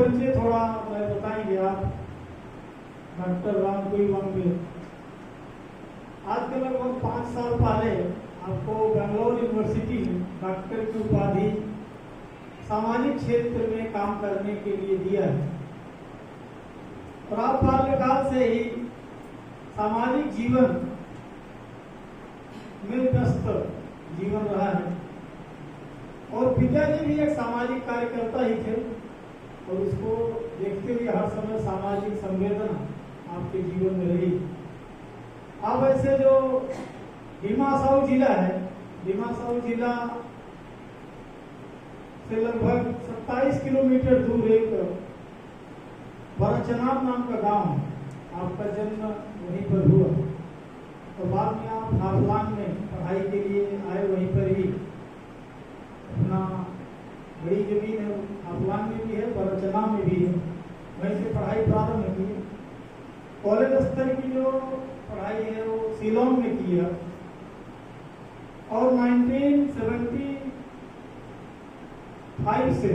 परिचय थोड़ा बताएंगे आप? डॉक्टर रामकुई वांगबे। आज के लगभग 5 साल पहले आपको बेंगलोर यूनिवर्सिटी में डॉक्टर की उपाधि सामाजिक क्षेत्र में काम करने के लिए दिया है और आप बाल्यकाल से ही सामाजिक जीवन में व्यस्त जीवन रहा है और पिताजी भी एक सामाजिक कार्यकर्ता ही थे और उसको देखते हुए हर समय सामाजिक संवेदना आपके जीवन में रही। अब ऐसे जो डिमासाऊ जिला है, डिमासाऊ जिला से लगभग 27 किलोमीटर दूर एक बड़चनाब नाम का गांव है। आपका जन्म वहीं पर हुआ तो बाद में आप हाफलांग में पढ़ाई के लिए आए, वहीं पर ही अपना बड़ी जमीन है, हाफलांग में भी है, बड़चनाब में भी है, वहीं से पढ़ाई प्रारंभ की। कॉलेज स्तर की जो पढ़ाई है वो शिलोंग में की है और 1975 से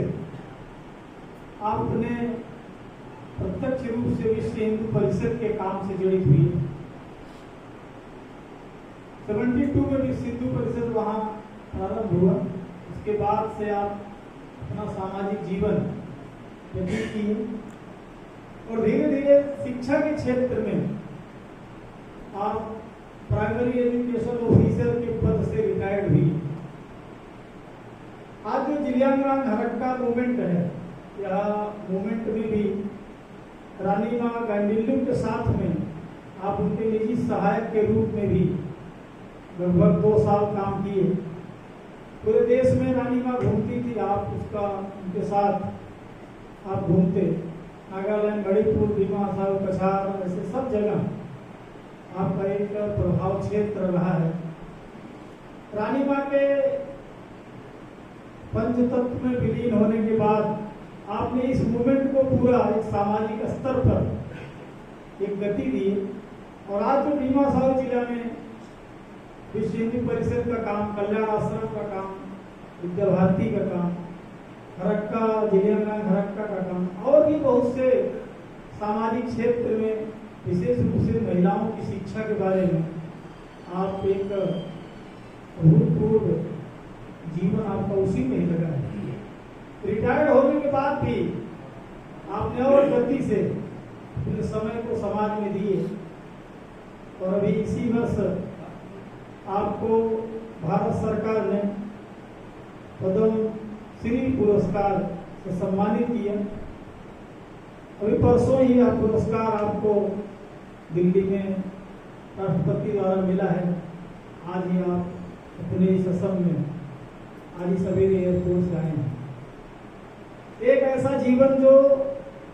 आपने प्रत्यक्ष रूप से विश्व हिंदू परिषद के काम से जड़ित हुई। 72 में विश्व हिंदू परिषद वहाँ प्रारंभ हुआ। उसके बाद से आप अपना सामाजिक जीवन व्यतीत किए और धीरे धीरे शिक्षा के क्षेत्र में आप प्राइमरी एजुकेशन ऑफिसर के पद से रिटायर्ड हुई। आज जो जिलियांगरोंग हरक्का मूवमेंट है, यह मूवमेंट में भी रानी मां गांडील्यू के साथ में आप उनके निजी सहायक के रूप में भी लगभग 2 साल काम किए। पूरे देश में रानी मां घूमती थी, आप उसका उनके साथ आप घूमते। नागालैंड, मणिपुर, डिमासाऊ, कछार, ऐसे सब जगह आपका एक प्रभाव क्षेत्र रहा है। रानी मां के पंचतत्व में विलीन होने के बाद आपने इस मूवमेंट को पूरा एक सामाजिक स्तर पर एक गति दी और आज जो डिमासाऊ जिला में विश्व हिंदू परिषद का काम, कल्याण आश्रम का काम, विद्या भारती का काम, हरक्का, जिलियांगरोंग हरक्का का काम और भी बहुत से सामाजिक क्षेत्र में विशेष रूप से महिलाओं की शिक्षा के बारे में आप एक भूतपूर्व जीवन आपका उसी में ही लगा है। रिटायर्ड होने के बाद भी आपने और गति से अपने समय को समाज में दिए और अभी इसी वर्ष आपको भारत सरकार ने पद्म श्री पुरस्कार से सम्मानित किया। अभी परसों ही यह पुरस्कार आपको दिल्ली में राष्ट्रपति द्वारा मिला है। आज ही आप अपने इस असम में आज ही सवेरे एयरपोर्ट से आए हैं। एक ऐसा जीवन जो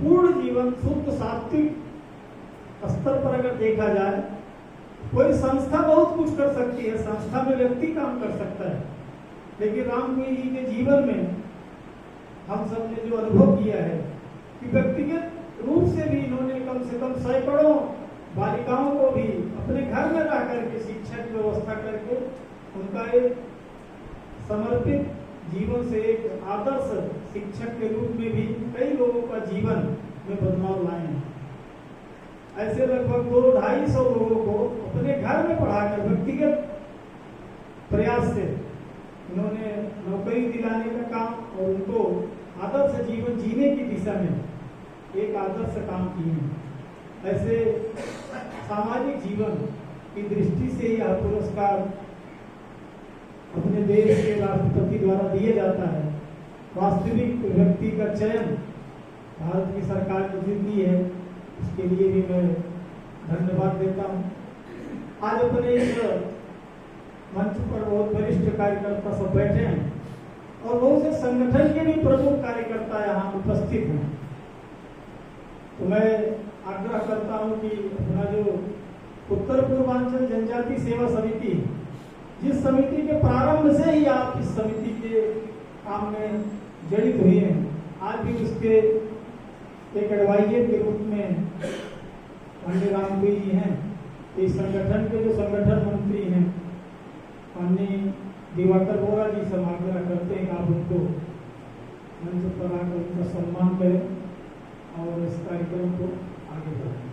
पूर्ण जीवन शुद्ध सात्विक स्तर पर अगर देखा जाए, कोई संस्था बहुत कुछ कर सकती है, संस्था में व्यक्ति काम कर सकता है, लेकिन रामकुई जी के जीवन में हम सब ने जो अनुभव किया है कि व्यक्तिगत रूप से भी इन्होंने कम से कम सैकड़ों बालिकाओं को भी अपने घर में रह करके शिक्षा की व्यवस्था करके उनका एक समर्पित जीवन से एक आदर्श शिक्षक के रूप में भी कई लोगों का जीवन में बदलाव लाए हैं। ऐसे लगभग 200-250 लोगों को अपने घर में पढ़ाकर व्यक्तिगत प्रयास से इन्होंने नौकरी दिलाने का काम और उनको आदर्श जीवन जीने की दिशा में एक आदर्श काम किए हैं। ऐसे सामाजिक जीवन की दृष्टि से यह पुरस्कार अपने देश के राष्ट्रपति द्वारा दिया जाता है। वास्तविक व्यक्ति का चयन भारत की सरकार की जिम्मेदारी है, उसके लिए भी मैं धन्यवाद देता हूँ। आज अपने इस मंच पर बहुत वरिष्ठ कार्यकर्ता सब बैठे हैं और बहुत से संगठन के भी प्रमुख कार्यकर्ता यहाँ उपस्थित हैं। तो मैं आग्रह करता हूँ कि अपना जो उत्तर पूर्वांचल जनजाति सेवा समिति, जिस समिति के प्रारंभ से ही आप इस समिति के काम में जड़ित हुए हैं, आज भी उसके एक एडवाइजर के रूप में पांडे रामकुई जी हैं। इस संगठन के जो संगठन मंत्री हैं माननीय दिवाकर बोरा जी से आग्रह करते हैं कि आप उनको मंच पर आकर उनका सम्मान करें। और इस कार्यक्रम को आगे बढ़ाएं।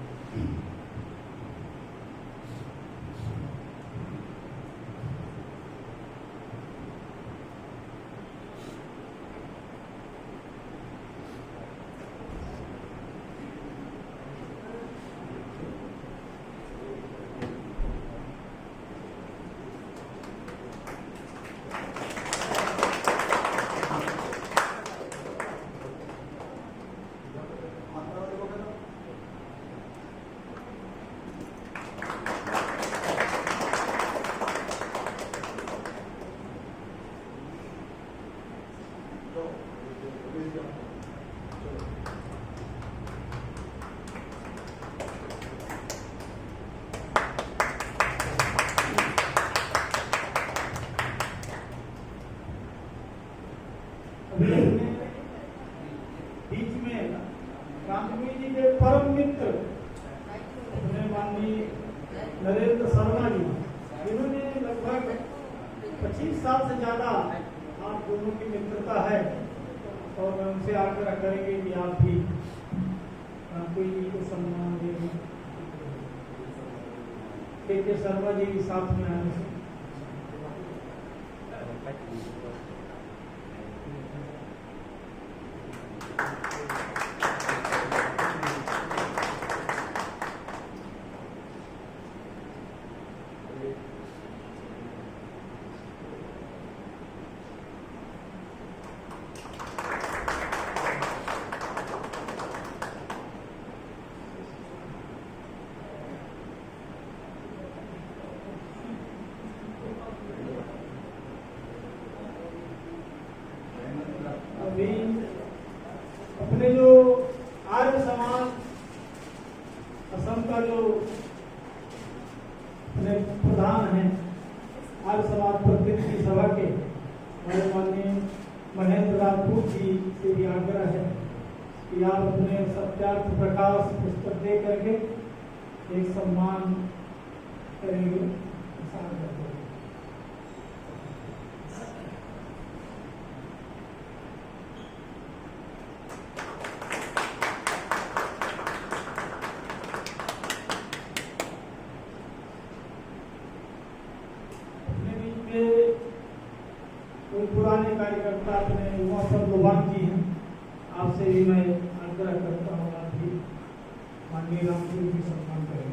बीच में क्रांतिवीर जी के परम मित्र अपने माननीय नरेंद्र शर्मा जी, इन्होंने लगभग 25 साल से ज्यादा आप दोनों की मित्रता है और मैं उनसे आग्रह करेंगे कि आप भी क्रांतिवीर जी को सम्मान देंगे। के शर्मा जी भी साथ में आने से अभी अपने जो आर्य समाज असम का जो अपने प्रधान हैं आर्य समाज प्रतिनिधि सभा के हमारे माननीय महेंद्र राजपूत जी से भी आग्रह है कि आप अपने सत्यार्थ प्रकाश पुस्तक दे करके एक सम्मान करेंगे। कोई पुराने कार्यकर्ता अपने युवा पदवान जी हैं, आपसे भी मैं आग्रह करता हूँ आप भी माननीय रामपुर जी सम्मान करेंगे।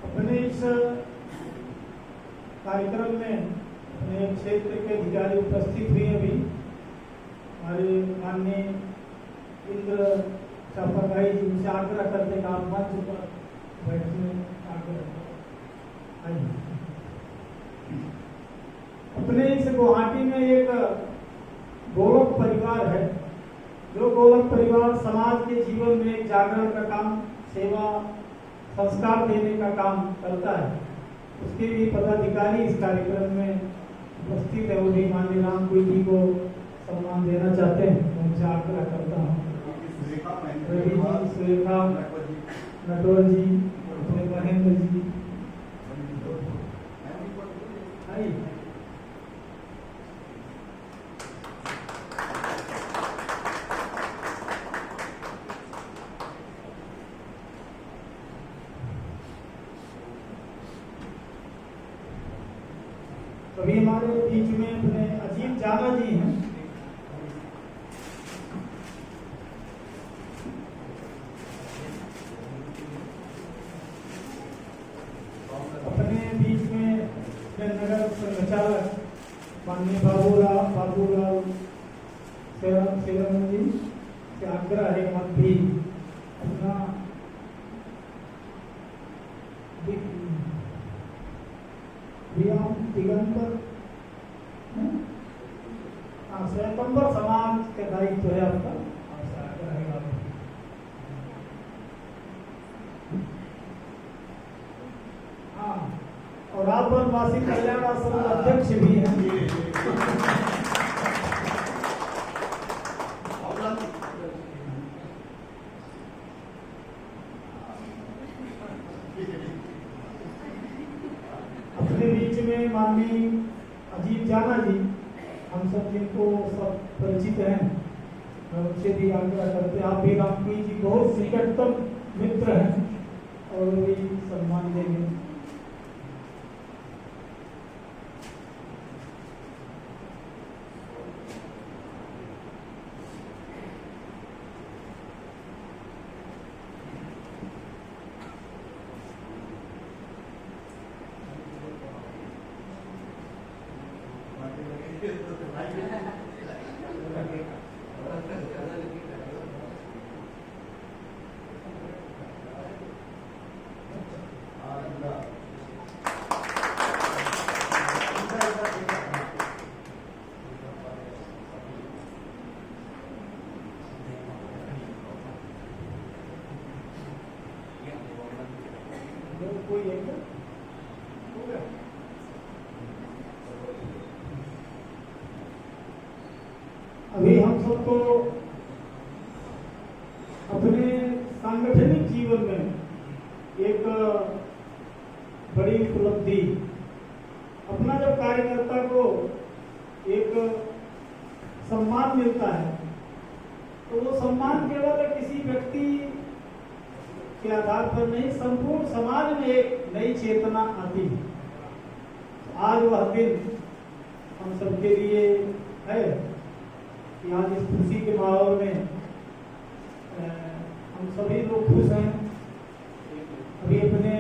अपने इस कार्यक्रम में अपने क्षेत्र के अधिकारी उपस्थित हुए अभी हमारे माननीय इंद्र चापागाई जी से आग्रह करते का मंच पर बैठने आग्रह। अपने इस गुवाहाटी में एक गोलक परिवार है, जो गोलक परिवार समाज के जीवन में एक जागरण का काम, सेवा, संस्कार देने का काम करता है। उसके भी पदाधिकारी इस कार्यक्रम में उपस्थित है, वो भी माननीय रामपुर जी को सम्मान देना चाहते हैं। उनसे आग्रह करता हूँ सुरेखा नटवर जी, महेंद्र जी, अभी हमारे बीच में अपने अजीत जाना जी हैं। अपने बीच में नगर संचालक माननीय बाबूलाल सेवन जी से आग्रह है आप भी अपना दिगंबर स्वयंबर समाज का दायित्व है आपका, आपसे आग्रह है आप। हाँ, और आप वनवासी कल्याण आश्रम अध्यक्ष भी हैं। अपने बीच में माननीय अजीत जाना जी, हम सब जिनको सब परिचित हैं, मैं उनसे भी आग्रह करते हैं, आप भी रामपुरी जी बहुत निकटतम मित्र हैं और भी सम्मान देंगे। कोई एक हो गया। अभी हम सबको अपने सांगठनिक जीवन में एक बड़ी उपलब्धि, अपना जब कार्यकर्ता को एक सम्मान मिलता है तो वो सम्मान केवल किसी व्यक्ति के आधार पर नहीं, संपूर्ण समाज में एक नई चेतना आती है। आज वह दिन हम सबके लिए है कि आज इस खुशी के माहौल में हम सभी लोग खुश हैं। अभी अपने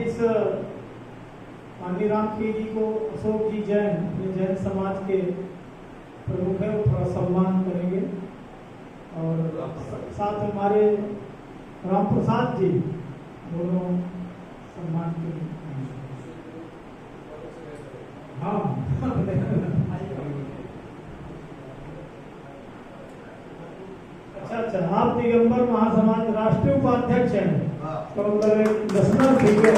इस माननीय रामपुरी जी को अशोक जी जैन, अपने जैन समाज के प्रमुख है, वो थोड़ा सम्मान करेंगे और साथ हमारे राम प्रसाद जी दोनों सम्मान करेंगे। हाँ अच्छा, आप दिगंबर महासमाज राष्ट्रीय उपाध्यक्ष हैं, तो दसना ठीक है।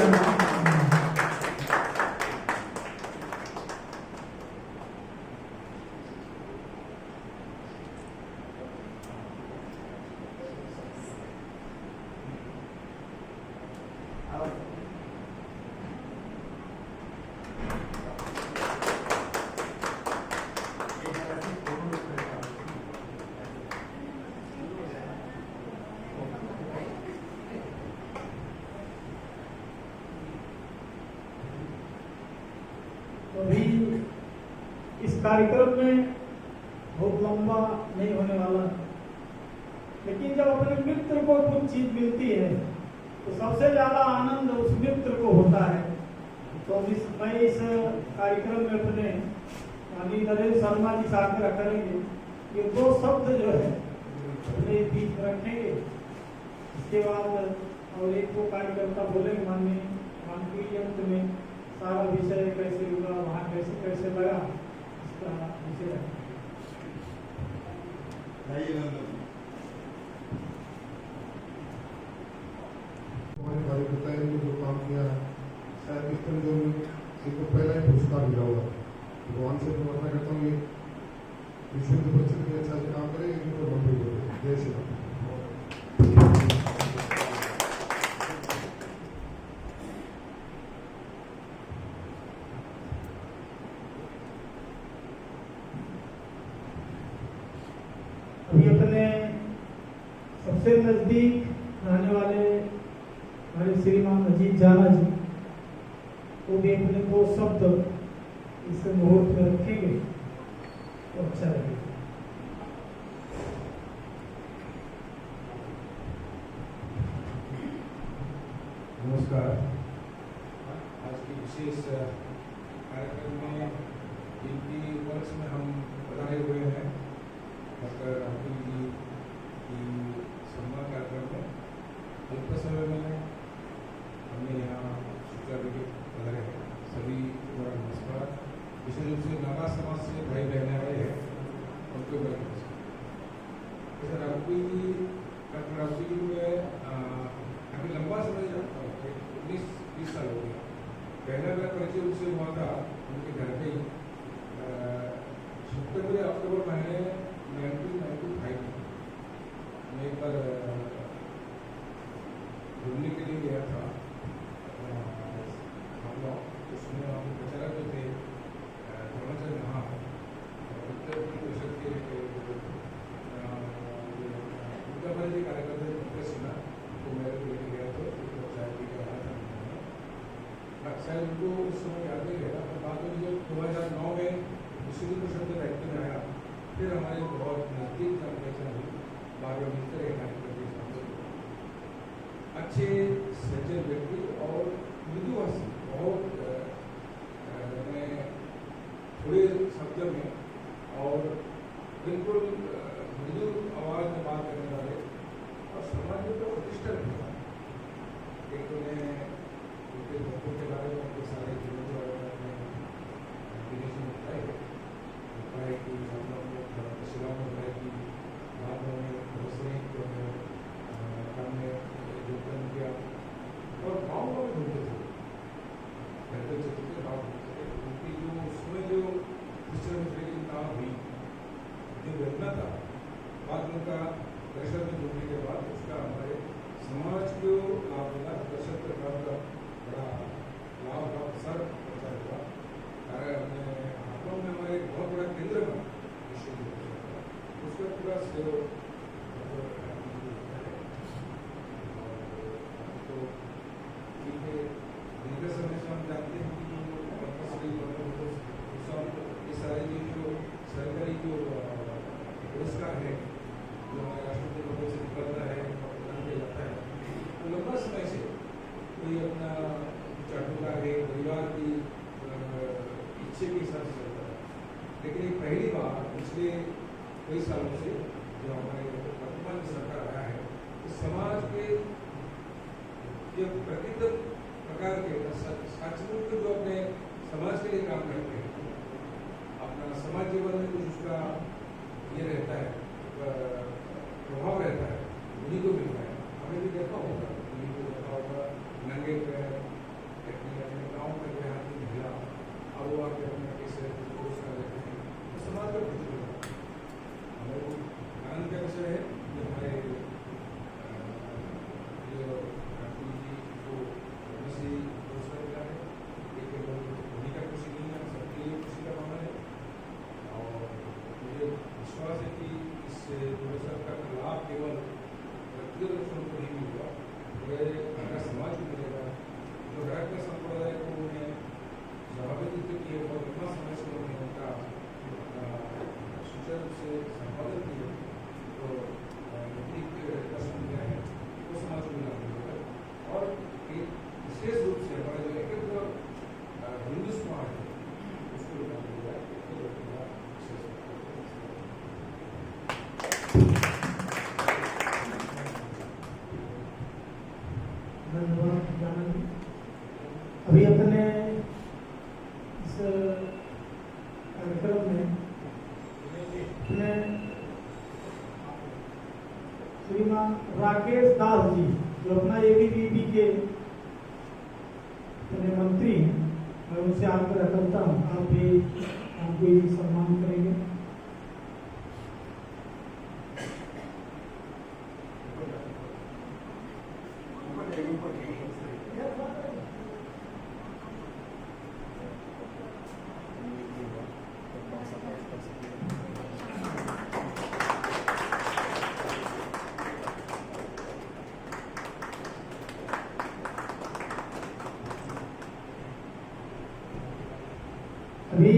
अभी इस कार्यक्रम में बहुत लंबा नहीं होने वाला, लेकिन जब अपने मित्र को कुछ चीज मिलती है तो सबसे ज्यादा आनंद उस मित्र को होता है। तो मैं इस कार्यक्रम में अपने माननीय नरेंद्र शर्मा जी से आग्रह करेंगे कि 2 शब्द जो है अपने बीच रखेंगे, इसके बाद और एक दो कार्यकर्ता बोलेंगे माननीय रामपुरी अंत में सारा विषय कैसे हुआ, वहाँ कैसे कैसे लगा, इसका विषय हमारे कार्यकर्ताओं ने जो काम किया है, शायद इस तरह जो इनको पहला ही पुरस्कार मिला होगा। भगवान से प्रार्थना करता हूँ ये विश्व के परिषद के अच्छा से काम करें, इनको लंबी हो। जय श्री राम। अभी अपने सबसे नजदीक रहने वाले हमारे श्रीमान अजीत जाना जी, वो भी अपने 2 शब्द इस मुहूर्त में रखेंगे तो अच्छा लगेगा। नमस्कार। आज की विशेष कार्यक्रम में जिनकी वर्ष में हम पधारे हुए हैं डॉक्टर रामपुरी जी की सम्मान कार्यक्रम में अल्प समय में हमने यहाँ शिक्षा के पधारे हैं। सभी द्वारा नमस्कार। विशेष रूप से नागा समाज से भाई बहने आए हैं, उनको बड़ा नमस्कार। जैसे रामपुरी जी, डॉक्टर रामपुरी जी में पहला मेरा परिचय उनसे हुआ था उनके घर पे ही सितंबर अक्टूबर महीने 1995 में मैं एक बार घूमने के लिए गया था हम लोग। उसमें हम प्रचारक जो थे धर्मचंद महा उत्तर परिषद के उनका जो कार्यकर्ता पंकज सिन्हा तो मेरे को लेके गया तो चाय पी के आया था। शायद उनको उस समय याद नहीं रहेगा, पर बाद में जब 2009 में विश्व परिषद के दायित्व में आया फिर हमारे बहुत नजदीक जान पहचान हुई, बार बार मिलते रहे कार्य करते। अच्छे सज्जन व्यक्ति और मृदुभाषी, बहुत थोड़े शब्द में और बिल्कुल मृदु आवाज में बात करने वाले और समाज में तो प्रतिष्ठा रखने वाले। एक उन्हें उनके धोखों के बारे में उनके सारे जीवन के बारे में अपने दिनेश ने बताया कि हम लोग शिलांग में बताया कि बाद में दूसरे काम में योगदान किया और गाँव में घूमते थे, पैदल चलते थे, गाँव घूमते थे। उनकी जो उसमें जो क्रिश्चियन मित्र की काम हुई जो वेदना था, बाद में उनका परिषद में जुड़ने के बाद उसका हमारे समाज को लाभ मिला। परिषद के काम का बड़ा लाभ का प्रसार प्रचार हुआ। हाथों में हमारे बहुत बड़ा केंद्र बना उसका पूरा सहयोग दीर्घ समय से हम जानते हैं कि ये सारे जो सरकारी जो पुरस्कार है जो हमारे राष्ट्रपति भवन से निकलता है और प्रदान किया जाता है, तो लंबा समय से कोई अपना चाटुका है परिवार की इच्छे के हिसाब से चलता है। लेकिन ये पहली बार पिछले कई सालों से जो हमारे वर्तमान सरकार आया है, तो समाज के जो प्रकृत प्रकार के सचमुच जो अपने समाज के लिए काम करते हैं, अपना समाज जीवन में कुछ उसका ये रहता है, प्रभाव रहता है, उन्हीं को मिलता है। हमें भी देखा होगा, उन्हीं को देखा होगा नंगे पैर अपने गाँव में देहाती महिला और वो आके अपने कैसे रोजगार लेते हैं, तो समाज का प्रतिनिधित्व हमें वो आनंद का विषय है कि हमारे पुरस्कार मिला है। ये केवल उन्हीं का खुशी नहीं है, सबके लिए खुशी का मामला है और मुझे विश्वास है कि इस पुरस्कार का लाभ केवल व्यक्तिगत रूप को नहीं मिलेगा, पूरे समाज को मिलेगा। जो राज्य संप्रदाय को उन्हें स्वाभाविक रूप किए और लंबा समय से उन्होंने उनका सुचारू रूप से संपादन किए, तो नैतिक दर्शन दिया है वो समाज को लाभ मिलेगा। और विशेष रूप से हमारा जो एकत्र हिंदू समाज है उसको लाभ मिलेगा। धन्यवाद जानन जी। अभी अपने इस कार्यक्रम में अपने श्रीमान राकेश दास जी जो अपना एबीवीपी के अपने मंत्री हैं, मैं उनसे आग्रह करता हूँ आप भी हमको ये सम्मान करेंगे। अभी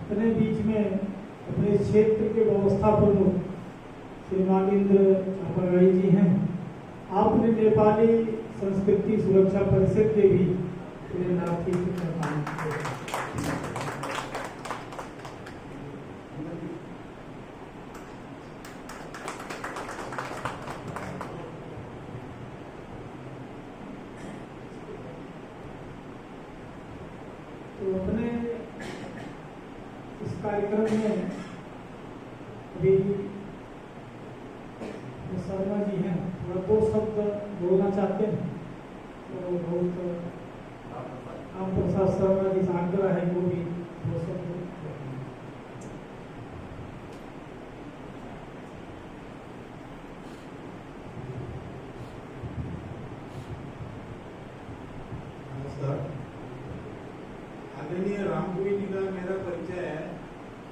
अपने बीच में अपने क्षेत्र के व्यवस्था प्रमुख श्री नागेंद्र चापागाई जी हैं। आपने नेपाली संस्कृति सुरक्षा परिषद के भी प्रेरणार्थी का काम किया। तो अपने इस कार्यक्रम में अभी शर्मा जी हैं, थोड़ा दो शब्द बोलना चाहते हैं तो बहुत राम प्रसाद शर्मा जी से आग्रह है वो भी दो शब्द नमस्कार। आदरणीय रामपुरी जी का मेरा परिचय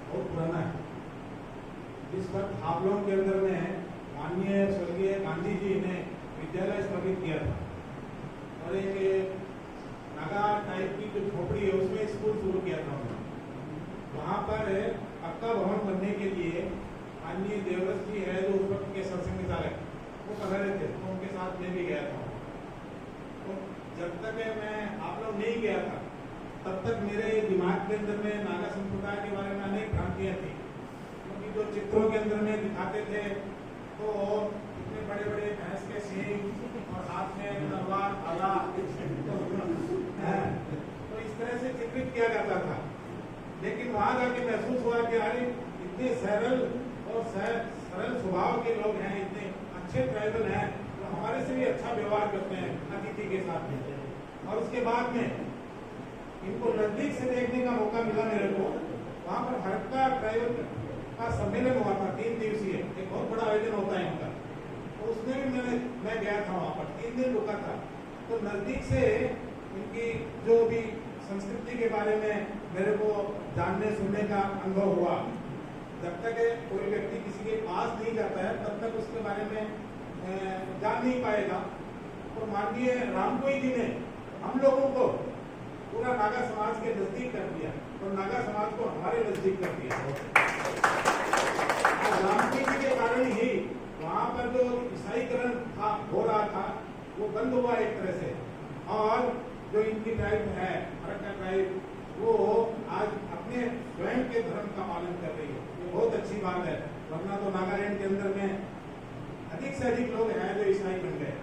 बहुत पुराना है। जिस वक्त हापलों के अंदर में माननीय स्वर्गीय गांधी जी ने विद्यालय स्थापित किया था और एक नागा टाइप की जो झोपड़ी है उसमें स्कूल शुरू किया था उन्होंने। वहाँ पर पक्का भवन बनने के लिए माननीय देवरस जी है जो उस वक्त के सरसंघचालक वो पधारे थे, तो उनके साथ मैं भी गया था। तो जब तक मैं आप लोग नहीं गया था तब तक मेरे दिमाग के अंदर में नागा संप्रदाय के बारे में अनेक भ्रांतियाँ थी, क्योंकि जो चित्रों के अंदर में दिखाते थे तो इतने बड़े बड़े भैंस के सींग और हाथ में तलवार भाला तो इस तरह से चित्रित किया जाता था। लेकिन वहाँ जाके महसूस हुआ कि अरे इतने सरल और सरल स्वभाव के लोग हैं, इतने अच्छे ट्राइबल हैं, तो हमारे से भी अच्छा व्यवहार करते हैं अतिथि के साथ में। और उसके बाद में इनको नजदीक से देखने का मौका मिला मेरे को। वहाँ पर भारत का ट्राइबल का सम्मेलन हुआ था 3 दिवसीय, एक बहुत बड़ा आयोजन होता है इनका, तो उसमें भी मैं गया था। वहाँ पर 3 दिन रुका था, तो नजदीक से इनकी जो भी संस्कृति के बारे में मेरे को जानने सुनने का अनुभव हुआ। जब तक कोई व्यक्ति किसी के पास नहीं जाता है तब तक उसके बारे में जान नहीं पाएगा। तो माननीय रामपुरी जी ने हम लोगों को पूरा नागा समाज के नजदीक कर दिया और नागा समाज को हमारे नजदीक कर दिया। रामपुरी जी के कारण ही वहाँ पर जो ईसाईकरण था हो रहा था वो बंद हुआ एक तरह से, और जो इनकी ट्राइब है फरक्का ट्राइब वो आज अपने स्वयं के धर्म का पालन कर रही है। ये बहुत अच्छी बात है, वरना तो नागालैंड के अंदर में अधिक से अधिक लोग हैं जो ईसाई बन गए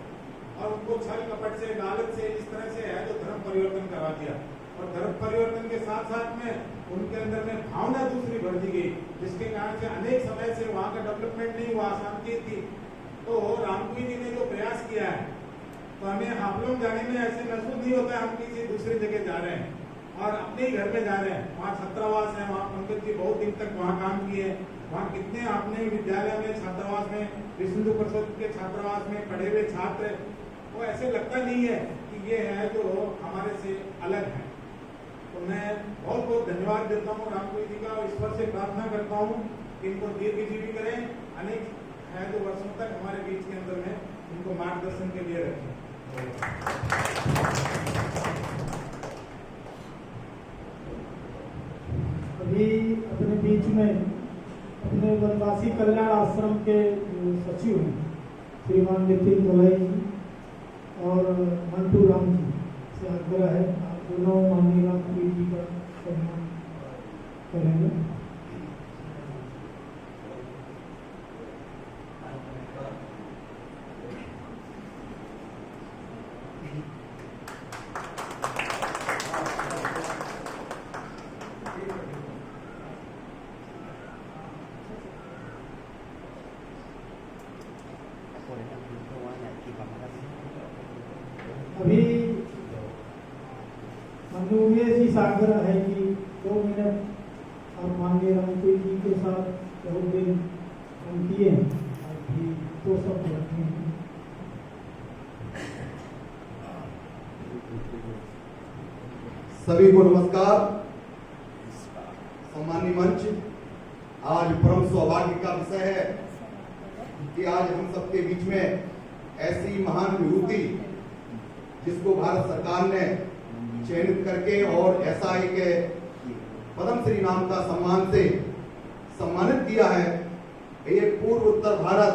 और उनको छल कपट से लालच से इस तरह से है जो धर्म परिवर्तन करवा दिया। और धर्म परिवर्तन के साथ साथ में उनके अंदर में भावना दूसरी भर दी गई, जिसके कारण से अनेक समय से वहाँ का डेवलपमेंट नहीं हुआ, शांति थी। तो रामपुरी जी ने जो प्रयास किया है तो हमें हापलोंग जाने में ऐसे महसूस नहीं होता है हम किसी दूसरी जगह जा रहे हैं और अपने ही घर में जा रहे हैं। वहाँ छात्रावास है, वहाँ पंकज जी बहुत दिन तक वहाँ काम किए, वहाँ कितने आपने विद्यालय में छात्रावास में विश्व हिंदू परिषद के छात्रावास में पढ़े हुए छात्र, वो ऐसे लगता नहीं है कि ये है जो हमारे से अलग है। तो मैं बहुत बहुत धन्यवाद देता हूँ रामपुरी जी का और ईश्वर से प्रार्थना करता हूँ कि इनको दीर्घजीवी करें, अनेक है जो वर्षों तक हमारे बीच के अंदर में इनको मार्गदर्शन के लिए रखें। अभी अपने बीच में अपने वनवासी कल्याण आश्रम के सचिव हैं श्रीमान नितिन गोलाई जी और मंटू राम जी से आग्रह है आप दोनों माननीय रामपुरी जी का सम्मान करेंगे। अभी माननीय जी से आग्रह है कि 2 मिनट आप माननीय रामपुरी जी के साथ बहुत दिन हम किए हैं, अभी 2 शब्द रखते हैं। सभी को नमस्कार। सम्मानीय मंच, आज परम सौभाग्य का विषय है कि आज हम सबके बीच में ऐसी महान विभूति जिसको भारत सरकार ने चयनित करके और ऐसा एक पद्म श्री नाम का सम्मान से सम्मानित किया है, एक पूर्व उत्तर भारत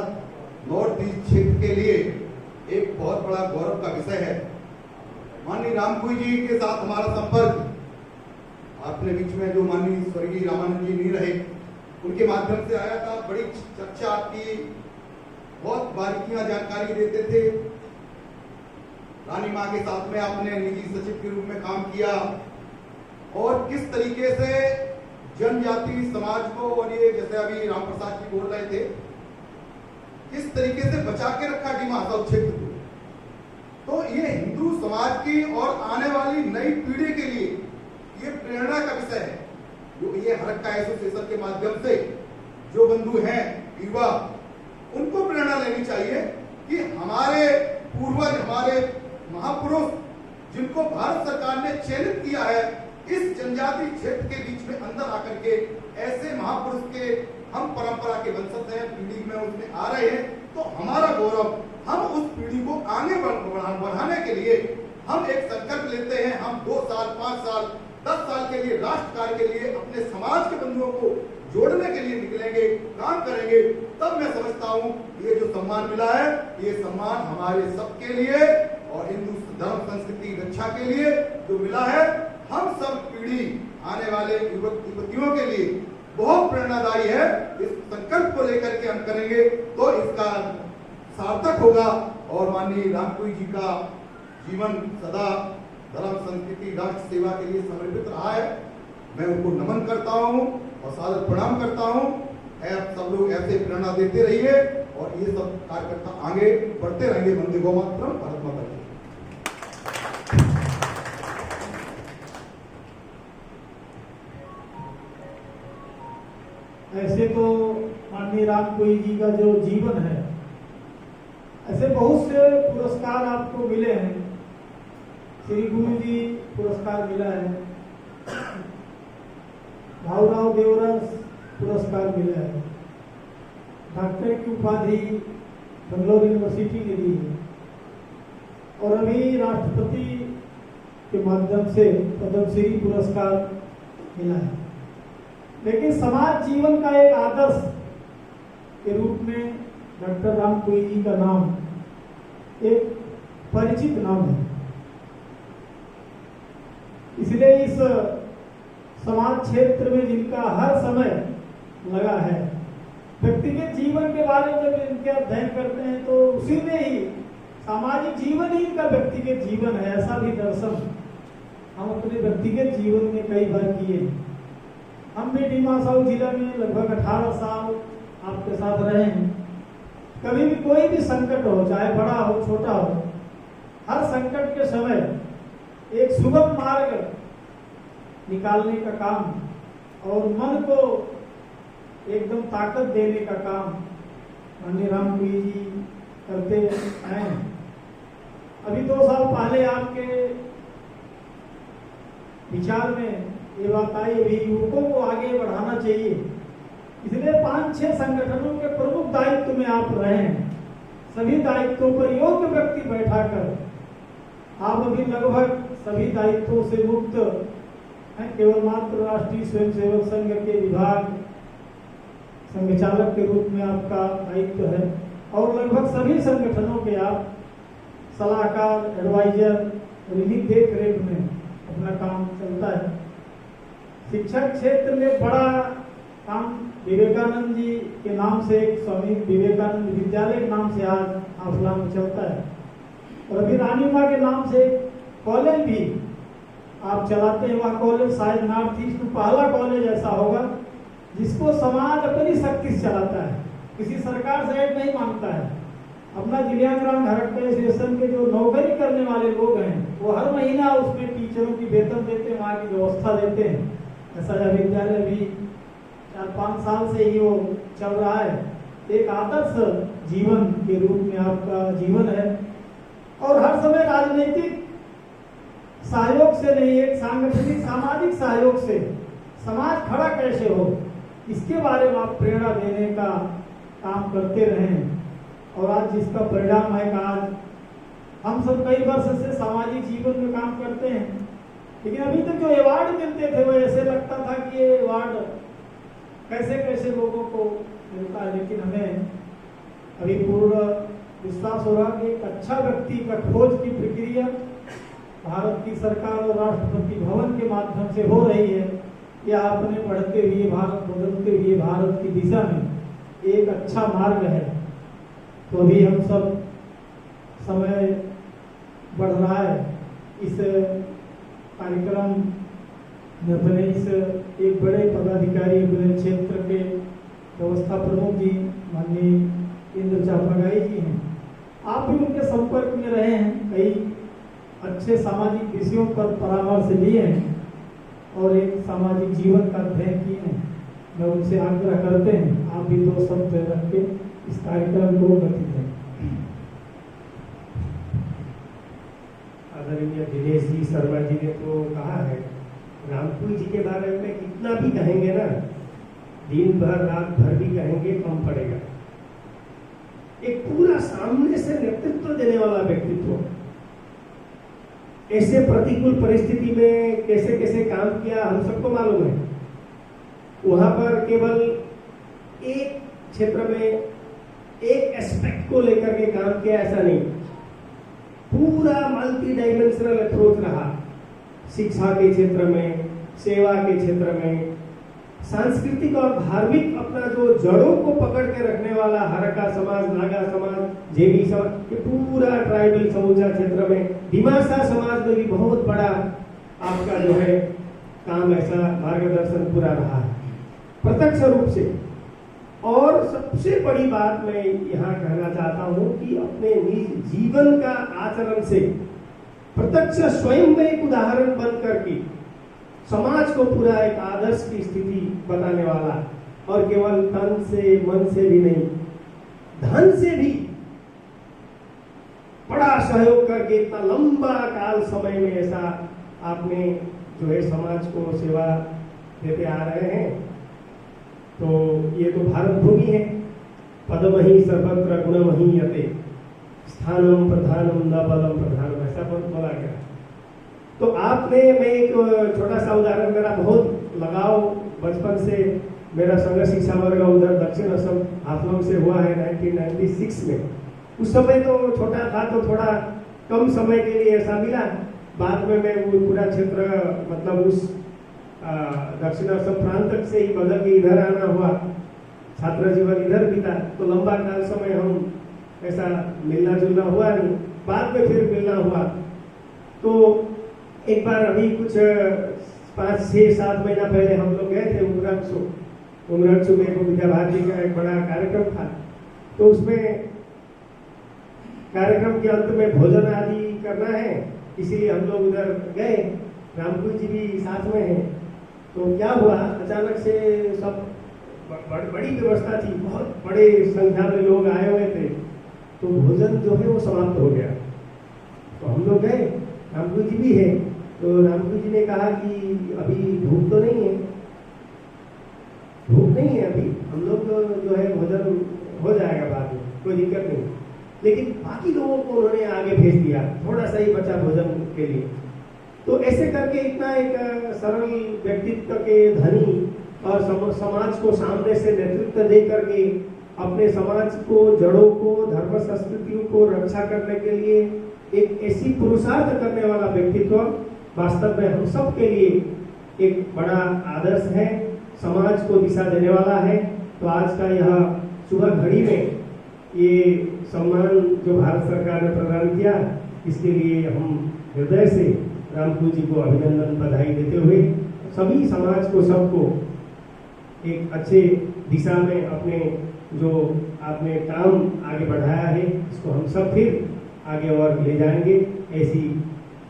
नॉर्थ ईस्ट क्षेत्र के लिए एक बहुत बड़ा गौरव का विषय है। माननीय रामपुरी जी के साथ हमारा संपर्क अपने बीच में जो माननीय स्वर्गीय रामानंद जी नहीं रहे उनके माध्यम से आया था। बड़ी चर्चा आपकी, बहुत बारीकियां जानकारी देते थे। रानी माँ के साथ में आपने निजी सचिव के रूप में काम किया और किस तरीके से जनजाति समाज को, और ये जैसे अभी राम प्रसाद जी बोल रहे थे किस तरीके से बचा के रखा डीमा हसाओ क्षेत्र को। तो ये हिंदू समाज की और आने वाली नई पीढ़ी के लिए ये प्रेरणा का विषय है। जो ये हरक्का एसोसिएशन के माध्यम से जो बंधु हैं युवा, उनको प्रेरणा लेनी चाहिए कि हमारे पूर्वज, हमारे महापुरुष, जिनको भारत सरकार ने चयनित किया है इस जनजाति क्षेत्र के बीच में अंदर आकर के, ऐसे महापुरुष के हम परंपरा के वंशज हैं, पीढ़ी में उसमें आ रहे हैं, तो हमारा गौरव, हम उस पीढ़ी को आगे बढ़ाने के लिए हम एक संकल्प लेते हैं। हम 2 साल, 5 साल, 10 साल के लिए राष्ट्र कार्य के लिए अपने समाज के बंधुओं को जोड़ने के लिए निकलेंगे, काम करेंगे। तब मैं समझता हूं ये जो सम्मान मिला है, ये सम्मान हमारे सबके लिए और हिंदू धर्म संस्कृति रक्षा के लिए जो मिला है, हम सब पीढ़ी आने वाले युवक युवतियों के लिए बहुत प्रेरणादायी है। इस संकल्प को लेकर के हम करेंगे तो इसका सार्थक होगा। और माननीय रामपुरी जी का जीवन सदा धर्म संस्कृति राष्ट्र सेवा के लिए समर्पित रहा है। मैं उनको नमन करता हूं और सादर प्रणाम करता हूं। आप सब लोग ऐसे प्रेरणा देते रहिए और ये सब कार्यकर्ता आगे बढ़ते रहेंगे। वंदे गोमातरम, भारत माता की। ऐसे तो माननीय रामपुरी जी का जो जीवन है, ऐसे बहुत से पुरस्कार आपको मिले हैं। श्री गुरु जी पुरस्कार मिला है, भाऊराव देवरस पुरस्कार मिला है, डॉक्टर की उपाधि बेंगलोर यूनिवर्सिटी ने दी है और अभी राष्ट्रपति के माध्यम से पद्मश्री पुरस्कार मिला है। लेकिन समाज जीवन का एक आदर्श के रूप में डॉक्टर रामपुरी जी का नाम एक परिचित नाम है। इसलिए इस समाज क्षेत्र में जिनका हर समय लगा है, व्यक्तिगत जीवन के बारे में जब इनके अध्ययन करते हैं तो उसी में ही सामाजिक जीवन ही इनका व्यक्तिगत जीवन है, ऐसा भी दर्शन हम अपने व्यक्तिगत जीवन में कई बार किए। हम भी डीमा साऊ जिला में लगभग 18 साल आपके साथ रहे हैं। कभी भी कोई भी संकट हो, चाहे बड़ा हो छोटा हो, हर संकट के समय एक सुगम मार्ग निकालने का काम और मन को एकदम ताकत देने का काम माननीय रामपुरी जी करते हैं। अभी 2 साल पहले आपके विचार में ये बात आई भी युवकों को आगे बढ़ाना चाहिए, इसलिए 5-6 संगठनों के प्रमुख दायित्व में आप रहे हैं। सभी दायित्वों पर योग्य व्यक्ति बैठाकर आप अभी लगभग सभी दायित्वों से मुक्त हैं। केवल मात्र राष्ट्रीय स्वयंसेवक संघ के विभाग संघचालक के रूप में आपका दायित्व है और लगभग सभी संगठनों के आप सलाहकार, एडवाइजर और इन्हीं देख रेख में अपना काम चलता है। शिक्षा क्षेत्र में बड़ा काम विवेकानंद जी के नाम से एक स्वामी विवेकानंद विद्यालय के नाम से आज हाफला में चलता है और अभी रानी माँ के नाम से कॉलेज भी आप चलाते हैं। वह कॉलेज शायद नॉर्थ ईस्ट में पहला कॉलेज ऐसा होगा जिसको समाज अपनी शक्ति से चलाता है, किसी सरकार से ऐड नहीं मांगता है। अपना जिलियांग्राम हरक्का एसोसिएशन के जो नौकरी करने वाले लोग हैं वो हर महीना उसमें टीचरों की वेतन देते हैं, वहाँ की व्यवस्था देते हैं। ऐसा विद्यालय भी 4-5 साल से ही वो चल रहा है। एक आदर्श जीवन के रूप में आपका जीवन है और हर समय राजनीतिक सहयोग से नहीं, एक सांगठनिक सामाजिक सहयोग से समाज खड़ा कैसे हो इसके बारे में आप प्रेरणा देने का काम करते रहें। और आज जिसका परिणाम है कि आज हम सब कई वर्ष से सामाजिक जीवन में काम करते हैं, लेकिन अभी तक जो अवार्ड मिलते थे वो ऐसे लगता था कि ये अवार्ड कैसे कैसे लोगों को मिलता है। लेकिन हमें अभी पूर्ण विश्वास हो रहा कि एक अच्छा व्यक्ति का खोज की प्रक्रिया भारत की सरकार और राष्ट्रपति भवन के माध्यम से हो रही है। यह अपने बढ़ते हुए भारत, बदलते हुए भारत की दिशा में एक अच्छा मार्ग है। तो अभी हम सब समय बढ़ रहा है। इस कार्यक्रम में अपने इस एक बड़े पदाधिकारी अपने क्षेत्र के व्यवस्था प्रमुख जी माननीय इंद्र चापगाई जी हैं, आप भी उनके संपर्क में रहे हैं, कई अच्छे सामाजिक विषयों पर परामर्श लिए हैं और एक सामाजिक जीवन का अध्ययन किए हैं। मैं उनसे आग्रह करते हैं आप भी 2 शब्द रख के इस कार्यक्रम को गति दें। आदरणीय दिनेश जी शर्मा जी ने तो कहा है, रामपुर जी के बारे में कितना भी कहेंगे ना, दिन भर रात भर भी कहेंगे कम पड़ेगा। एक पूरा सामने से नेतृत्व देने वाला व्यक्तित्व, ऐसे प्रतिकूल परिस्थिति में कैसे कैसे काम किया हम सबको मालूम है। वहां पर केवल एक क्षेत्र में एक एस्पेक्ट को लेकर के काम किया ऐसा नहीं, पूरा मल्टी डायमेंशनल अप्रोच रहा। शिक्षा के क्षेत्र में, सेवा के क्षेत्र में, सांस्कृतिक और धार्मिक अपना जो जड़ों को पकड़ के रखने वाला हरका समाज, नागा समाज, जेबी समाज, ये पूरा ट्राइबल समूचा क्षेत्र में, दिमासा समाज में भी बहुत बड़ा आपका जो है काम, ऐसा मार्गदर्शन पूरा रहा है प्रत्यक्ष रूप से। और सबसे बड़ी बात मैं यहाँ कहना चाहता हूँ कि अपने निज जीवन का आचरण से प्रत्यक्ष स्वयं में एक उदाहरण बन करके समाज को पूरा एक आदर्श की स्थिति बताने वाला, और केवल तन से मन से भी नहीं, धन से भी बड़ा सहयोग करके इतना लंबा काल समय में ऐसा आपने जो है समाज को सेवा देते आ रहे हैं। तो ये तो भारत भूमि है, पदमहि सर्वत्र गुणमहि यते, स्थानम प्रधानम न बलम प्रधानम, ऐसा बोला गया। तो आपने, मैं एक छोटा सा उदाहरण, मेरा बहुत लगाव बचपन से, मेरा संघ शिक्षा वर्ग उधर दक्षिण असम हाफलंग से हुआ है 1996 में। उस समय तो छोटा था तो थोड़ा कम समय के लिए ऐसा मिला, बाद में मैं वो पूरा क्षेत्र मतलब उस दक्षिण असम प्रांत से ही बदल के इधर आना हुआ, छात्र जीवन इधर बीता, तो लंबा काल समय हम ऐसा मिलना जुलना हुआ नहीं, बाद में फिर मिलना हुआ। तो एक बार अभी कुछ 5-6-7 महीना पहले हम लोग गए थे उमरक्सु में विद्या भारती का एक बड़ा कार्यक्रम था। तो उसमें कार्यक्रम के अंत में भोजन आदि करना है, इसीलिए हम लोग उधर गए, रामपुर जी भी साथ में हैं। तो क्या हुआ, अचानक से सब बड़ी व्यवस्था थी, बहुत बड़े संख्या में लोग आए हुए थे, तो भोजन जो है वो समाप्त हो गया। तो हम लोग गए, रामपुर जी भी है, तो रामपुर जी ने कहा कि अभी भूख तो नहीं है, भूख नहीं है अभी, हम लोग जो है भोजन हो जाएगा बाद में, कोई दिक्कत नहीं। लेकिन बाकी लोगों को उन्होंने आगे भेज दिया, थोड़ा सा ही बचा भोजन के लिए। तो ऐसे करके इतना एक सरल व्यक्तित्व के धनी और समाज को सामने से नेतृत्व दे करके अपने समाज को, जड़ों को, धर्म संस्कृतियों को रक्षा करने के लिए एक ऐसी पुरुषार्थ करने वाला व्यक्तित्व वास्तव में हम सब के लिए एक बड़ा आदर्श है, समाज को दिशा देने वाला है। तो आज का यह सुबह घड़ी में ये सम्मान जो भारत सरकार ने प्रदान किया, इसके लिए हम हृदय से रामपुर जी को अभिनंदन, बधाई देते हुए सभी समाज को, सबको एक अच्छे दिशा में अपने जो आपने काम आगे बढ़ाया है, इसको हम सब फिर आगे और ले जाएंगे, ऐसी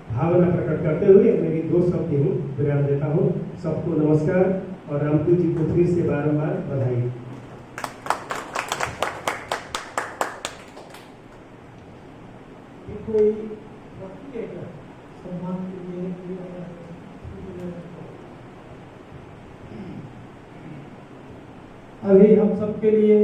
भावना प्रकट करते हुए मेरी 2 शब्द ही विराम देता हूँ। सबको नमस्कार और रामपुर जी को फिर से बारंबार बधाई। कोई वक्त है क्या सम्मान के लिए? अभी हम सबके लिए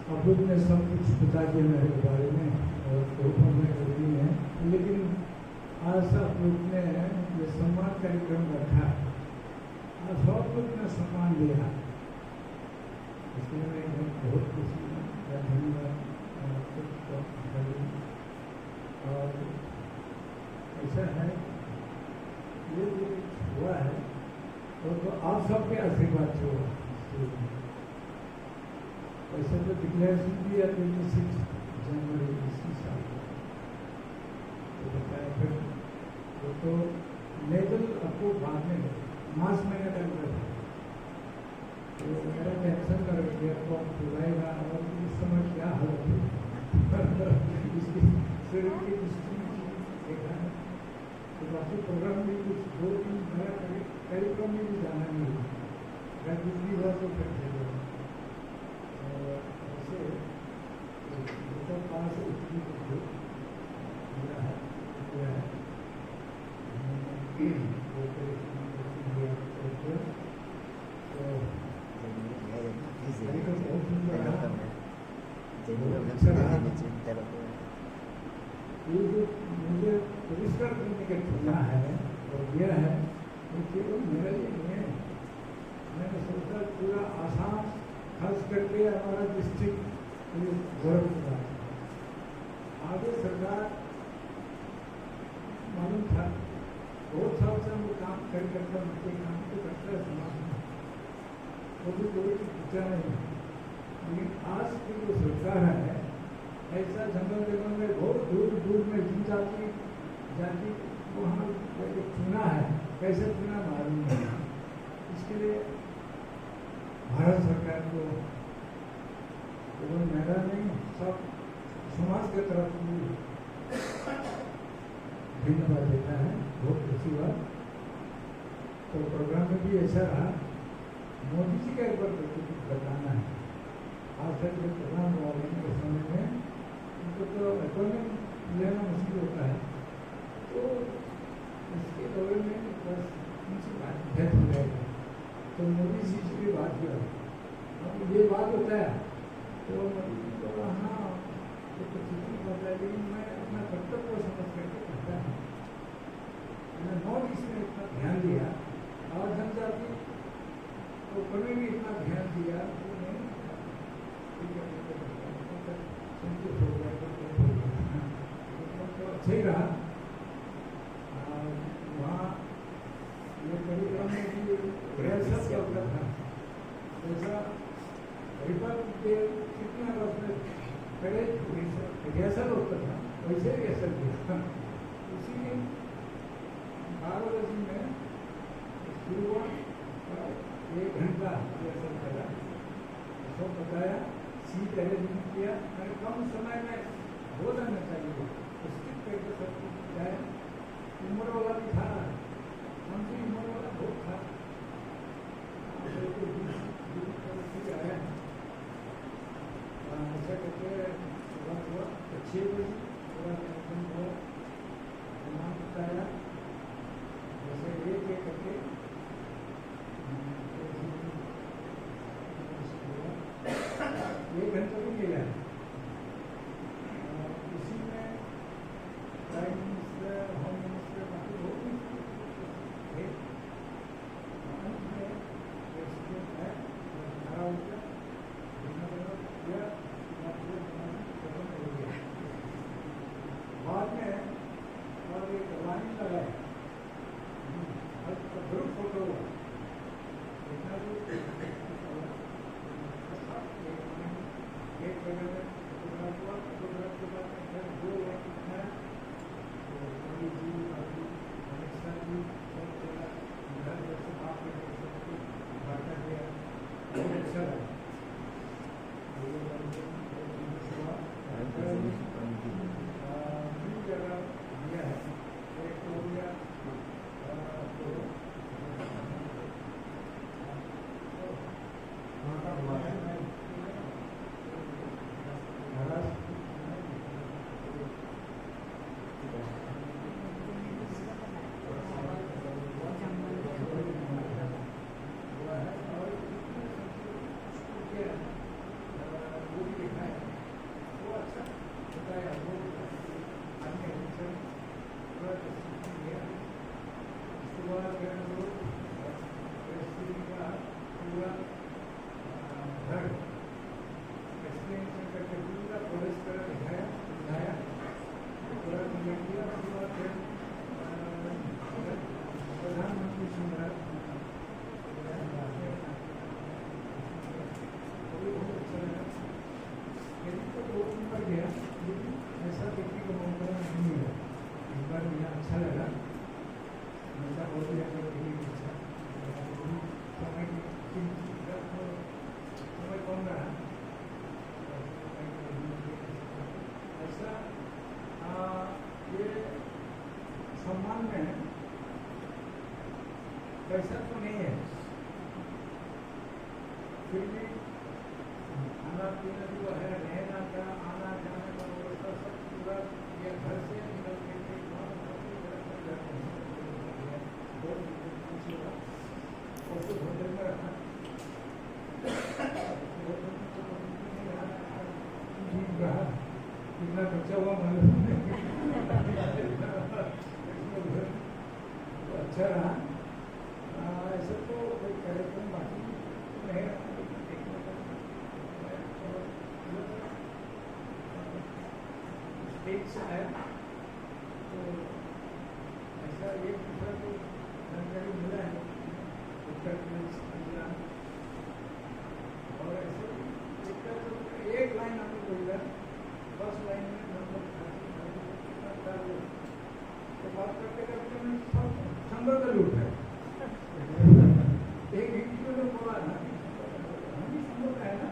अबुद ने सब कुछ बता दिया मेरे बारे में और ग्रुपों में जरूरी है, लेकिन आज सब लोग ने ये सम्मान कार्यक्रम रखा, आज सब लोग ने सम्मान दिया, इसलिए मैं बहुत खुशी हूँ। धन्यवाद। ऐसा है, ये जो हुआ है तो आप सबके आशीर्वाद से हुआ। वैसे तो डिक्लेरेशन दिया 26 जनवरी इसी साल तो बताया, फिर वो तो लेवल आपको बाद में मार्च महीने तक था, तो मेरा टेंशन कर गया तो बुलाएगा और इस समय क्या हालत है इसकी शरीर की दृष्टि देखा है। तो बाकी प्रोग्राम में कुछ 2-3 मेरा कार्यक्रम में भी जाना नहीं है, अगर दूसरी बार तो फिर ऐसे तो पास इतनी मिला है ये जो मुझे पुरस्कार करने का चुना है और दिया है वो केवल मेरा लिए नहीं है। मैंने सोचा पूरा आसाम खास करके हमारा डिस्ट्रिक्ट गौरव का आगे सरकार मालूम था, बहुत साल से वो काम करता उनके काम तो करता है समाज में, वो भी कोई पूछा नहीं। लेकिन आज की जो सरकार है ऐसा जंगल में बहुत दूर दूर में जनजाति जाति वहाँ चुना है, कैसे चुना मालूम नहीं। इसके लिए भारत सरकार को केवल मेरा नहीं सब समाज के तरफ धन्यवाद देता है, बहुत अच्छी बात। तो प्रोग्राम में भी ऐसा रहा, मोदी जी का एक बार कुछ बताना है। आज तक जो प्रोग्राम हुआ के समय में उनको तो अपॉइंटमेंट लेना मुश्किल होता है, तो इसके दौरे में बस उनसे बात भेद हो जाएगा। तो मोदी जी से भी बात किया, अब ये बात होता है तो मोदी जी को हाँ तो कुछ नहीं पता है, लेकिन मैं अपना कर्तव्य को समझ करके कहता हूँ। मैंने नॉर्थ ईस्ट में इतना ध्यान दिया और जनजाति तो कभी भी इतना ध्यान दिया तो नहीं संतुष्ट हो गया तो अच्छा ही रहा। वहाँ ये कार्यक्रम में भी रिहर्सल चलता था, जैसा रिपब्लिक डे कितना वर्ष में पहले रिहर्सल होता था वैसे रिहर्सल किया। उसी 12 बजे में शुरू हुआ, 1 घंटा रिहर्सल करा, सब बताया, सीट अरेंजमेंट किया। मैंने कम समय में हो जाना चाहिए, स्किप करके सब कुछ बताया। उम्र वाला भी था, हमसे उम्र वाला बहुत था, आया ऐसा करके सुबह हुआ 6 बजे पूरा कार्यक्रम हुआ, नाम बताया, जैसे एक एक करके 1 घंटा भी मिला है। इसी में प्राइम मिनिस्टर, होम मिनिस्टर, बाकी बहुत थे। अंत में प्रेसिडेंट है खड़ा हो गया, किया, खत्म हो गया। बाद में और एक लाइन लगाया, ग्रुप फोटो हुआ, फिर भी खाना पीना जो है, रहना का, आना जाने का व्यवस्था सब पूरा ये घर से निकल के जाते हैं। और फिर होटल में रखा रहा, कितना खर्चा हुआ मालूम नहीं। तो अच्छा रहा। ऐसा तो कोई कार्यक्रम बाकी नहीं रहा। स्टेज से आया तो ऐसा एक दूसरा को जानकारी मिला है उत्तर प्रदेश गुजरात, और ऐसे एक लाइन आपको बोला, फर्स्ट लाइन में नंबर तो बात करते करते मैं संभल कर उठा एक व्यक्ति ने बोला ना, हम भी संभल है ना,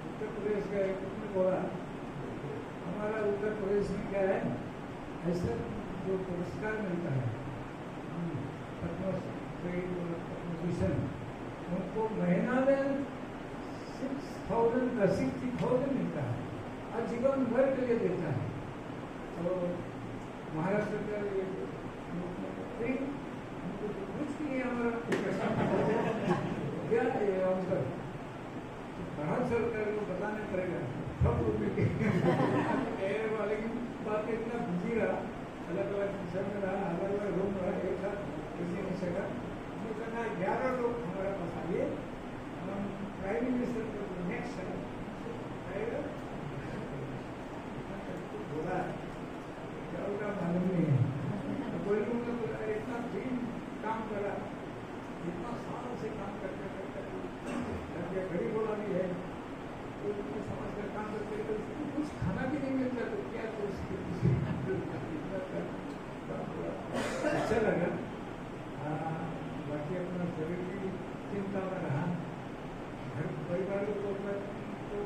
उत्तर प्रदेश का एक ने बोला हमारा उत्तर प्रदेश में क्या है, ऐसा जो पुरस्कार मिलता है पद्मभूषण, उनको महीना में 60,000 मिलता है और जीवन भर के लिए देता है। तो महाराष्ट्र का ये कुछ नहीं हमारा क्या अवसर, भारत सरकार को बताना पड़ेगा सब रुपये के वाले की बात इतना बिजी रहा, अलग अलग विषय में रहा, अलग अलग रूम रहा, एक साथ किसी नहीं सका। हमने कहा 11 लोग हमारे पास आइए, हम प्राइम मिनिस्टर को नेक्स्ट आएगा बोला क्या होगा मालूम नहीं है। तो कोई लोग ने बोला इतना दिन काम करा, इतना साल से काम करते करते घड़ी बोला भी है, तो उनको समझ कर काम करते तो कुछ खाना भी नहीं मिलता, तो क्या तो अच्छा लगा। बाकी अपना शरीर की चिंता में रहा, घर परिवार को तो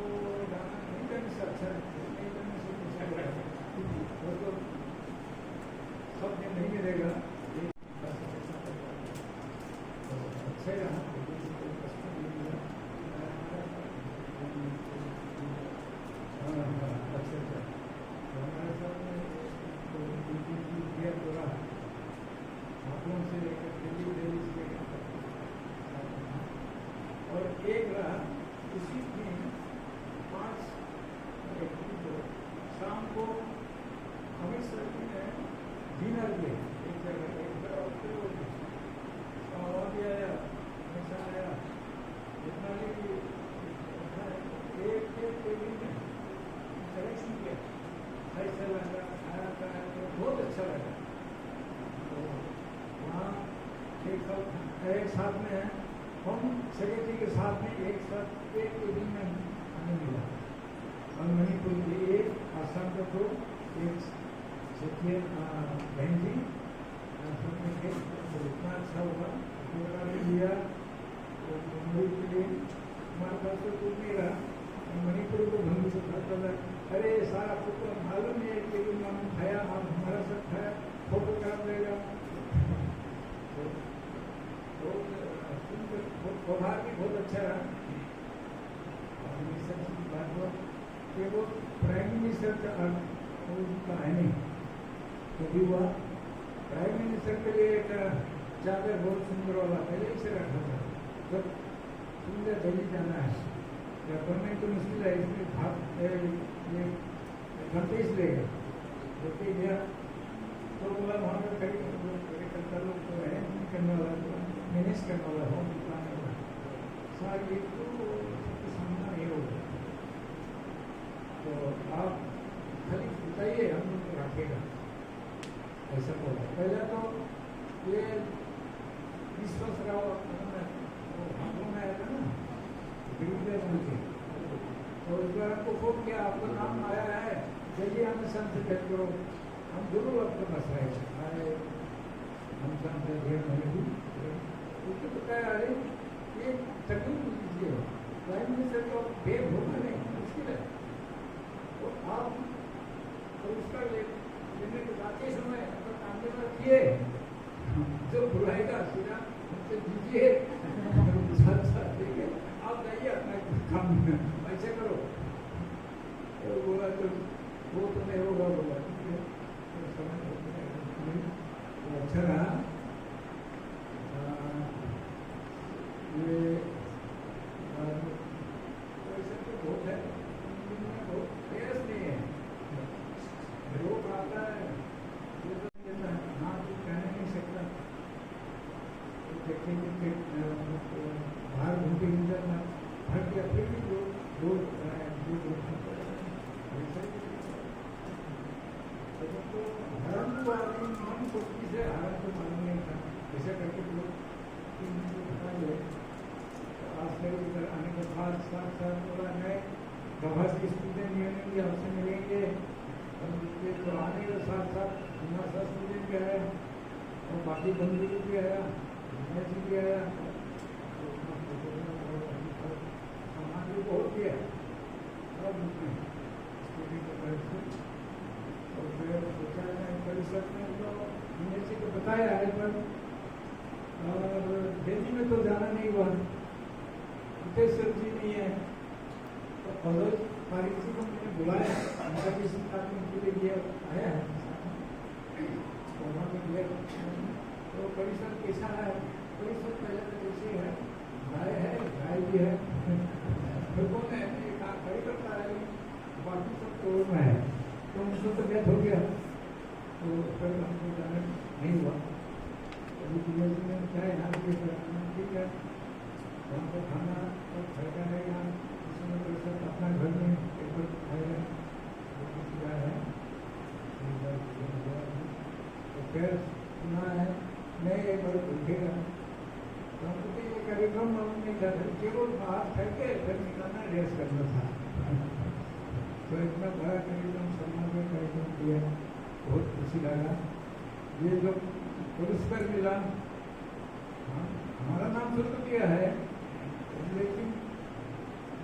जाना नहीं करने से अच्छा, नहीं करने से अच्छा लगेगा, वो तो सब दिन नहीं मिलेगा। अच्छा रहा, अच्छा हमारे सामने से लेकर दिल्ली से और एक रहा उसी दिन 5 शाम को अमृतसर में डिनर में एक जगह और आया, हमेशा आया, जितना भी एक दिन में कलेक्शन किया, ऐसा लगा, खाया खाया तो बहुत अच्छा लगा। तो वहाँ एक साथ में है, हम सेक्रेटरी के साथ में एक साथ एक दिन में हमें मिला, और मणिपुर के एक आसाम का तो एक क्षेत्रीय बहन जी के तो इतना अच्छा हुआ, प्रोग्राम लिया तो मुंबई के लिए हमारे पास तो कुछ नहीं रहा, मणिपुर को भंग से खाता था। अरे सारा आपको तो मालूम है कि हम खाया, हम हमारा सब खाया, फोटो काम देगा व्यवहार भी बहुत अच्छा रहा। बात हुआ कि वो प्राइम मिनिस्टर का उनका है नहीं, तो भी हुआ प्राइम मिनिस्टर के लिए एक चादर बहुत सुंदर वाला पहले से रखा था, जब सुंदर दिल्ली जाना है या बनने तो मुश्किल है, इसमें भाग ये घंटे ले गए, रोटी गया तो बोला वहाँ पर कई कार्यकर्ता लोग तो है करने वाला, मैनेज करने वाला हो, दिखाने वाला सारा ये तो सबके सामना नहीं होगा, तो आप खाली बताइए हम लोग रखेगा ऐसा बोला। पहले तो ये विश्वास राव हाथों में आया था ना विरुद्ध के, तो इस बार आपको फोन किया, आपका नाम आया है, चलिए हमें संत भेंट करो, हम जरूर आपके पास आए, हम संत भेंट नहीं उसको तो कह अरे ये तकलीफ लीजिए, प्राइम मिनिस्टर को भेद होगा नहीं मुश्किल है, तो आप तो उसका लेने के जाते समय अपना काम किए, जो बुलाएगा सीधा हमसे दीजिए काम ऐसे करो। तो बोला तो वो तो नहीं होगा, बोला ठीक है, तो समय तो अच्छा रहा। ये वैसे तो बहुत है, बहुत प्रयास नहीं है, रोग आता है, हाँ तो कहने नहीं सकता। देखेंगे बाहर घूमते इंजन में भर गया, फिर भी जो हरण को मन सोचती से हरण को मालूम नहीं था, ऐसे करके लोग बता दिए। आज से इधर आने के बाद साथ साथ बोला मैं प्रभास की स्टूडेंट यूनियन भी आपसे मिलेंगे, तो आने के साथ साथ हमारा स्टूडेंट भी आया और बाकी बंधु भी आया, जी भी आया, सामान भी बहुत किया और फिर सोचा है परिषद में तो यूनिवर्सिटी को बताया है, पर और दिल्ली में तो जाना नहीं हुआ, सर जी नहीं है, तो फलोज पारिक जी को मैंने बुलाया, उनका भी सिद्धार्थ के लिए गया आया है, वहाँ में गया। तो परिषद कैसा है? परिषद पहले तो जैसे है, गाय है, गाय भी है, लोगों ने कार्यकर्ता है, बाकी सब तोड़ में है, तो उनको तो डेथ हो गया, तो फिर हमको जाना नहीं हुआ। अभी दिल्ली में क्या है, यहाँ भी ठीक है, हमको खाना तो घर का है, यहाँ इसमें परिषद अपना घर में एक बार खाएगा, क्या है, तो फिर सुना है नहीं एक बार उठेगा, तो हमको ये कार्यक्रम मालूम नहीं था, केवल बाहर करके फिर निकलना रेस करना था। तो इतना बड़ा कार्यक्रम, सम्मान का कार्यक्रम किया, बहुत खुशी लगा। ये जो पुरस्कार मिला, हाँ हमारा नाम शुरू किया है, लेकिन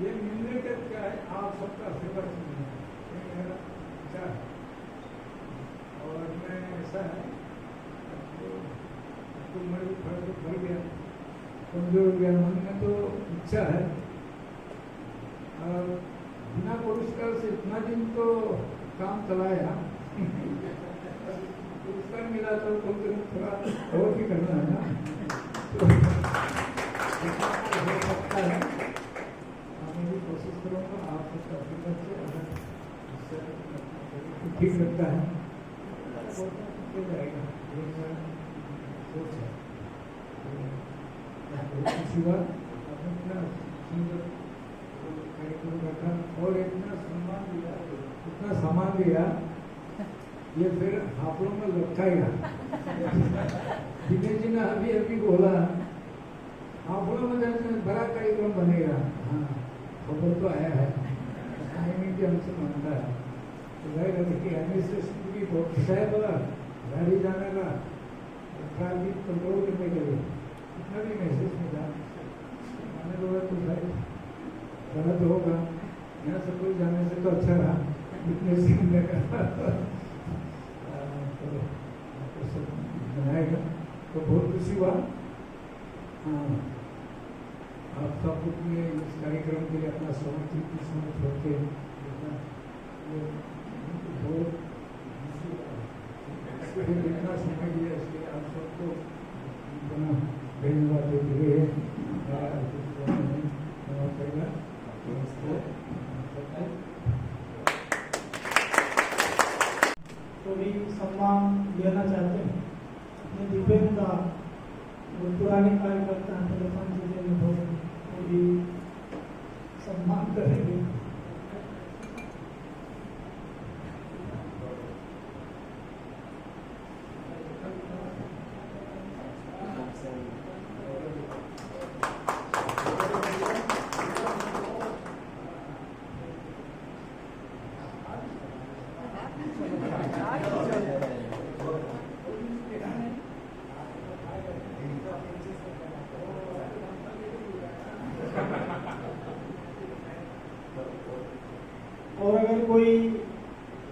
ये मिलने का क्या है, आप सबका आशीर्वाद मिलना, ये मेरा विचार है। और मैं ऐसा है तो मेरे फर्ज भर गया, कमजोर हो गया, मन में तो इच्छा है, और बिना पुरस्कार से इतना दिन तो काम चलाया, पुरस्कार मिला तो थोड़ा और भी करना है ना, तो हो सकता है, मैं भी कोशिश करूँगा आप सबका आशीर्वाद से, अगर ठीक लगता है हो जाएगा, ये मेरा सोच है। खुशी बात, आपने इतना सुंदर कार्यक्रम रखा और इतना सामान दिया, ये फिर हाथों में लटकाएगा। दिनेश जी ने अभी बोला हाथों में जैसे बड़ा कार्यक्रम बनेगा, हाँ खबर तो आया है, भी हमसे मानता है, तो भाई देखिए एडमिनिस्ट्रेशन की बहुत विषय बोला, गाड़ी जाने का ट्रैफिक कंट्रोल करने के लिए इतना भी मैसेज मिला, मैंने बोला तो भाई गलत होगा, यहाँ से कोई जाने से तो अच्छा रहा, इतने सीखने का तो सब बनाएगा, तो बहुत खुशी हुआ। हाँ आप सब अपने इस कार्यक्रम के लिए अपना समय छोड़ते इतना समय दिया, इसलिए आप सबको धन्यवाद देते हुए तो भी सम्मान देना चाहते हैं अपने दीपेंद्र का, वो पुराने कार्यकर्ता हैं टेलीफोन जिले में, वो भी सम्मान करेंगे। और अगर कोई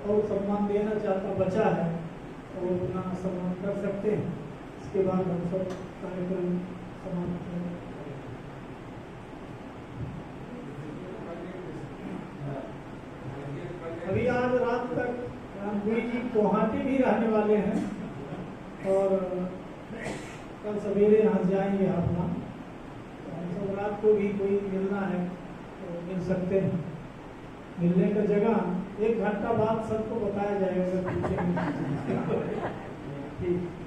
और सम्मान देना चाहता बचा है तो वो अपना सम्मान कर सकते हैं, इसके बाद हम सब कार्यक्रम समाप्त करें। लुई जी गुवाहाटी भी रहने वाले हैं और कल सवेरे यहाँ जाएंगे अपना। तो हम सब रात को भी कोई मिलना है तो मिल सकते हैं। मिलने का जगह 1 घंटा बाद सबको बताया जाएगा। ठीक।